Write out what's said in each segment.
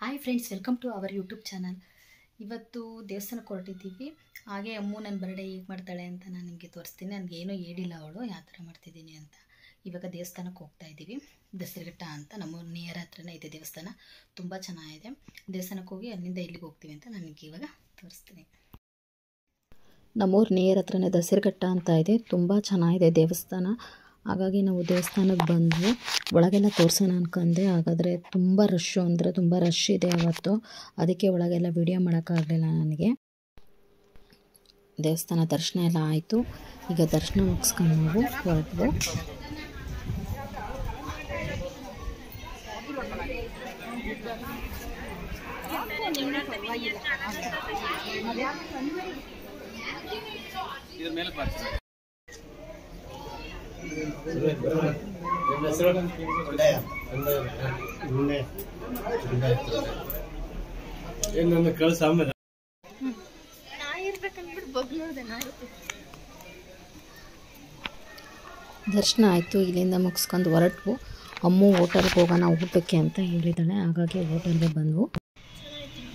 Hi friends, welcome to our YouTube channel. ಇವತ್ತು ದೇವಸ್ಥಾನಕ್ಕೆ ಹೊರಟಿದ್ದೀವಿ. ಹಾಗೆ ಅಮ್ಮು ನನ್ನ ಬರ್ಡೇ ಹೇಗೆ ಮಾಡ್ತಾಳೆ ಅಂತ ನಾನು ನಿಮಗೆ ತೋರಿಸ್ತೀನಿ. ನನಗೇನೂ ಹೇಳಿಲ್ಲ ಅವಳು ಯಾವ ಥರ ಮಾಡ್ತಿದ್ದೀನಿ ಅಂತ. ಇವಾಗ ದೇವಸ್ಥಾನಕ್ಕೆ ಹೋಗ್ತಾ ಇದ್ದೀವಿ. ದಸರಘಟ್ಟ ಅಂತ ನಮ್ಮೂರು ನಿಯರ್ ಹತ್ರನೇ ಇದೆ ದೇವಸ್ಥಾನ. ತುಂಬ ಚೆನ್ನಾಗಿದೆ. ದೇವಸ್ಥಾನಕ್ಕೆ ಹೋಗಿ ಅಲ್ಲಿಂದ ಇಲ್ಲಿಗೆ ಹೋಗ್ತೀವಿ ಅಂತ ನನಗೆ ಇವಾಗ ತೋರಿಸ್ತೀನಿ. ನಮ್ಮೂರು ನಿಯರ್ ಹತ್ರನೇ ದಸರಘಟ್ಟ ಅಂತ ಇದೆ. ತುಂಬ ಚೆನ್ನಾಗಿದೆ ದೇವಸ್ಥಾನ. ಹಾಗಾಗಿ ನಾವು ದೇವಸ್ಥಾನಕ್ಕೆ ಬಂದ್ವಿ. ಒಳಗೆಲ್ಲ ತೋರಿಸೋಣ ಅನ್ಕೊಂಡೆ. ಹಾಗಾದರೆ ತುಂಬ ರಶ್ಶು, ಅಂದರೆ ತುಂಬ ರಶ್ ಇದೆ ಅವತ್ತು. ಅದಕ್ಕೆ ಒಳಗೆಲ್ಲ ವಿಡಿಯೋ ಮಾಡೋಕ್ಕಾಗಲಿಲ್ಲ ನನಗೆ. ದೇವಸ್ಥಾನ ದರ್ಶನ ಎಲ್ಲ ಆಯಿತು. ಈಗ ದರ್ಶನ ಮುಗಿಸ್ಕೊಂಡು ನಾವು ಹೊರಟ್ವು. ದರ್ಶನ ಆಯಿತು. ಇಲ್ಲಿಂದ ಮುಗಿಸ್ಕೊಂಡು ಹೊರಟ್ವು. ಅಮ್ಮು ಹೋಟೆಲ್ಗೆ ಹೋಗೋಣ ಊಟಕ್ಕೆ ಅಂತ ಹೇಳಿದ್ದಾಳೆ. ಹಾಗಾಗಿ ಹೋಟೆಲ್ಗೆ ಬಂದವು.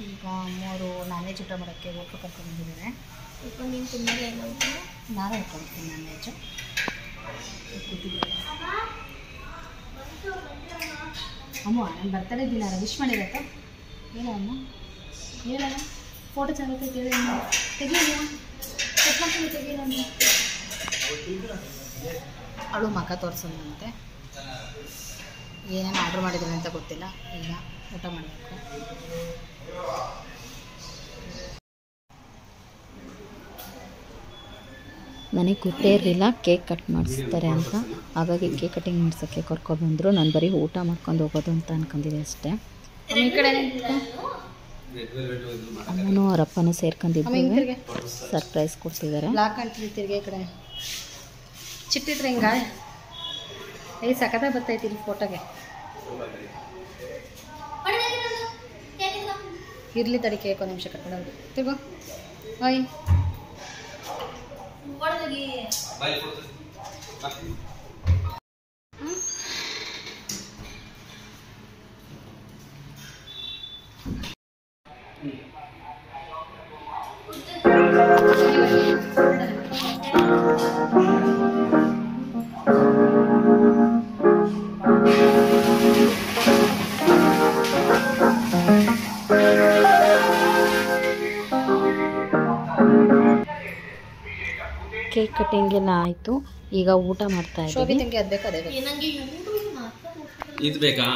ಈಗ ಅಮ್ಮವರು ನಾನ್ ವೆಜ್ ಊಟ ಮಾಡೋಕ್ಕೆ ಹೋಟ್ಲು ಕರ್ಕೊಂಡು ಬಂದಿದ್ದಾರೆ. ನಾವೇ ಇಟ್ಕೊಳ್ತೀನಿ ನಾನ್ ವೆಜ್ಜು. ಅಮ್ಮ ನಾನು ಬರ್ತಡೇ ದಿನ ವಿಶ್ ಮಾಡಿರತ್ತ ಹೇಳ ಅಮ್ಮ, ಹೇಳಲ್ಲ. ಫೋಟೋ ಚೆನ್ನಾಗಿ ಕೇಳಿ ತೆಗಿಯಲ್ಲ, ತೆಗಿಯಲ್ಲ. ಅವಳು ಮಕ್ಕ ತೋರಿಸೋದಂತೆ. ಏನೇನು ಆರ್ಡ್ರ್ ಮಾಡಿದ್ರೆ ಅಂತ ಗೊತ್ತಿಲ್ಲ. ಈಗ ಊಟ ಮಾಡಬೇಕು. ನನಗೆ ಗೊತ್ತೇ ಇರಲಿಲ್ಲ ಕೇಕ್ ಕಟ್ ಮಾಡಿಸ್ತಾರೆ ಅಂತ. ಹಾಗಾಗಿ ಕೇಕ್ ಕಟಿಂಗ್ ಮಾಡ್ಸೋಕ್ಕೆ ಕರ್ಕೊಬಂದರು. ನಾನು ಬರೀ ಊಟ ಮಾಡ್ಕೊಂಡು ಹೋಗೋದು ಅಂತ ಅನ್ಕೊಂಡಿದ್ದೆ ಅಷ್ಟೇ. ಈ ಕಡೆ ಅಮ್ಮನೂ ಅವರಪ್ಪನೂ ಸೇರ್ಕೊಂಡಿದ್ದೀವಿ. ಸರ್ಪ್ರೈಸ್ ಕೊಡ್ತಿದ್ದಾರೆ. ಲಾಕ್ ಅಂಟಿರ್ತೀರಿ ಈ ಕಡೆ ಚಿಟ್ಟಿದ್ರೆ ಹಿಂಗ ಸಖತ ಬರ್ತೈತಿ ಫೋಟೋಗೆ. ಇರ್ಲಿ ತಡಿ, ಕೇಕ್ ಒಂದು ನಿಮಿಷ ಕಟ್ಬಿಡೋದು. ತಿರ್ಗೋ ಬಾಯ್. ಕೇಕ್ ಕಟಿಂಗ್ ಎಲ್ಲ ಆಯಿತು. ಈಗ ಊಟ ಮಾಡ್ತಾ ಇದ್ದೀವಿ. ತಂಗಿ ಅದು ಬೇಕಾ? ಅದೇ ಇದು ಬೇಕಾ?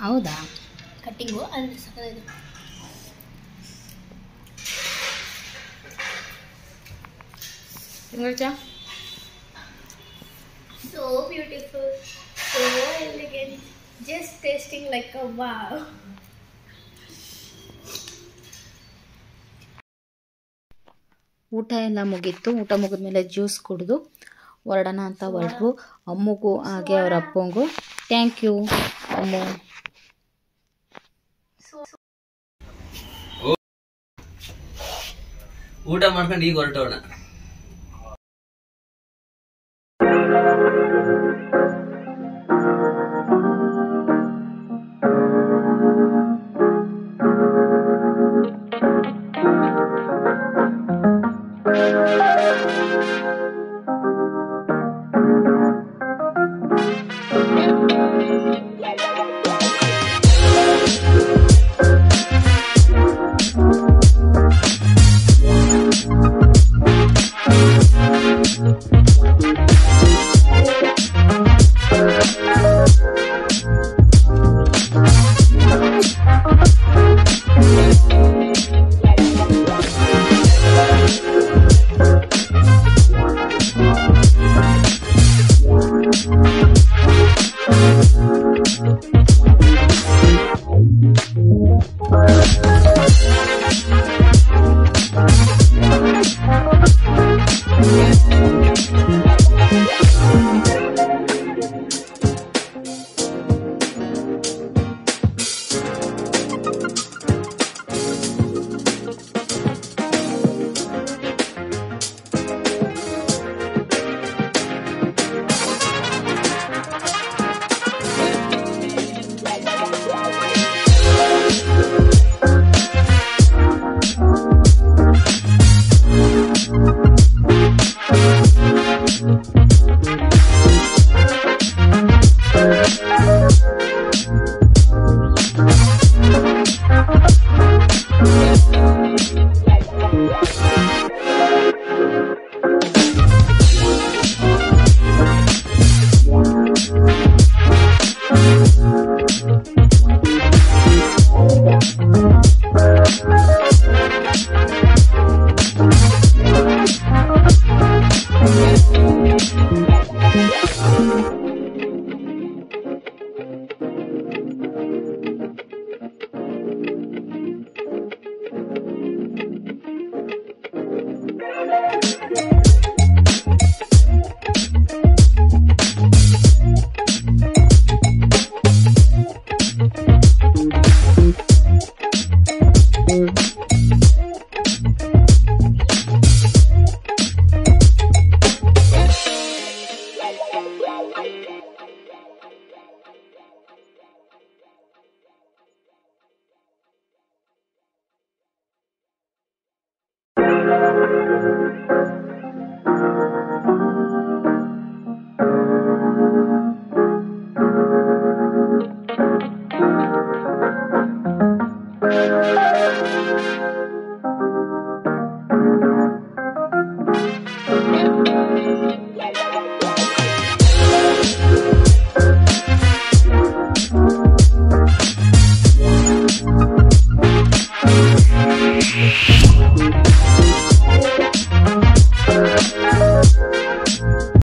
ಹೌದಾ? ಕಟ್ಟಿಂಗು ಅಲ್ಲಿ ಸಕ್ಕತ್ತಾಗಿದೆ. So beautiful, so elegant, just tasting like a wow. ಊಟ ಎಲ್ಲ ಮುಗೀತು. ಊಟ ಮುಗಿದ್ಮೇಲೆ ಜ್ಯೂಸ್ ಕುಡಿದು ಹೊರಡೋಣ ಅಂತ ಹೊರಟು. ಅಮ್ಮಗೂ ಹಾಗೆ ಅವ್ರ ಅಪ್ಪಂಗೂ ಥ್ಯಾಂಕ್ ಯು ಅಮ್ಮ. ಊಟ ಮಾಡ್ಕೊಂಡು ಈಗ ಹೊರಟೋಣ.